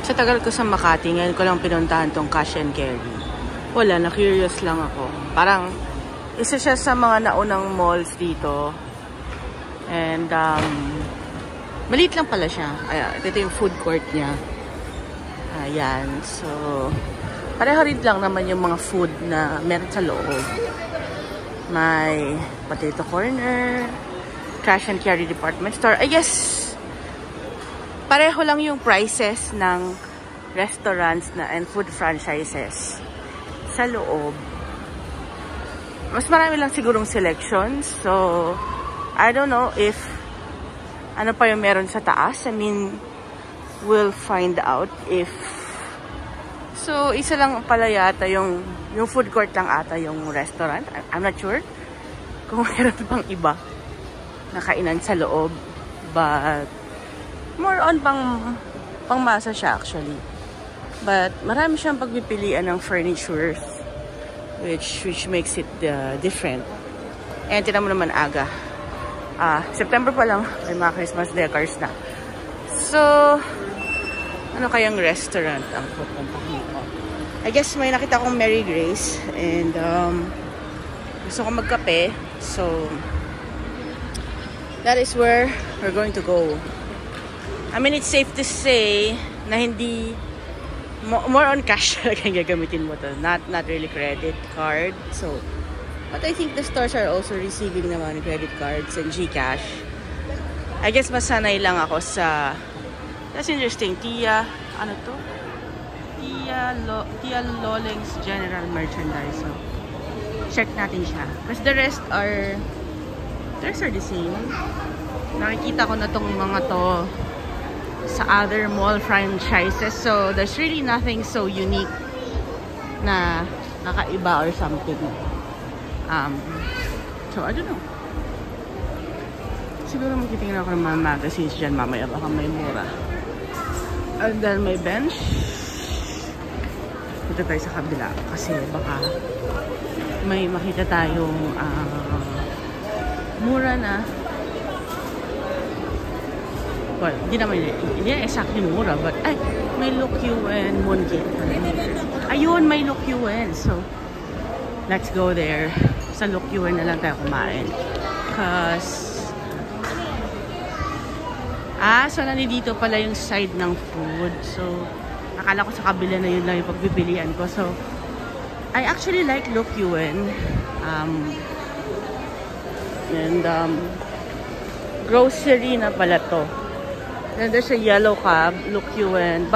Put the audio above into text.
Sa tagal ko sa Makati, ngayon ko lang pinuntahan tong Cash and Carry. Wala, na-curious lang ako. Parang, isa siya sa mga naunang malls dito. And, maliit lang pala siya. Ayan, ito yung food court niya. Ayan, so, pareho rin lang naman yung mga food na meron sa loob. May potato corner, Cash and Carry department store. I guess, pareho lang yung prices ng restaurants and food franchises sa loob. Mas marami lang sigurong selections. So, I don't know if ano pa yung meron sa taas. I mean, we'll find out if... So, isa lang pala yata yung food court lang ata yung restaurant. I'm not sure kung meron pang iba na kainan sa loob. But, more on pangmasa siya actually. But marami siyang pagpipilian ng furnitures which makes it different. And tinan mo naman aga. September pa lang ay mga Christmas decors na. So, ano kayang restaurant ang pupuntahin ko? I guess may nakita kong Mary Grace and gusto ko magkape. So, that is where we're going to go. I mean, it's safe to say na hindi more on cash talaga gagamitin mo to. Not really credit card. So, but I think the stores are also receiving naman credit cards and GCash. I guess masanay lang ako sa... That's interesting. Ano to? Tia Loleng's General Merchandise. So, check natin siya. Because the rest are the same. Nakikita ko na tong mga to sa other mall franchises. So, there's really nothing so unique na nakaiba or something. So, I don't know. Siguro magtitingin ako ng mga magazines dyan mamaya. Baka may mura. And then, may bench. Dito tayo sa kabila. Kasi baka may makita tayong mura na. Well, hindi naman exactly mura, but ay, may Look Yuen Moongate. Ayun, may Look Yuen. So, let's go there. Sa Look Yuen na lang tayo kumain. Cause, so nandito pala yung side ng food. So, akala ko sa kabila na yun lang yung pagpipilian ko. So, I actually like Look Yuen. Grocery na pala to. Then there's a yellow cab, Look Yuen.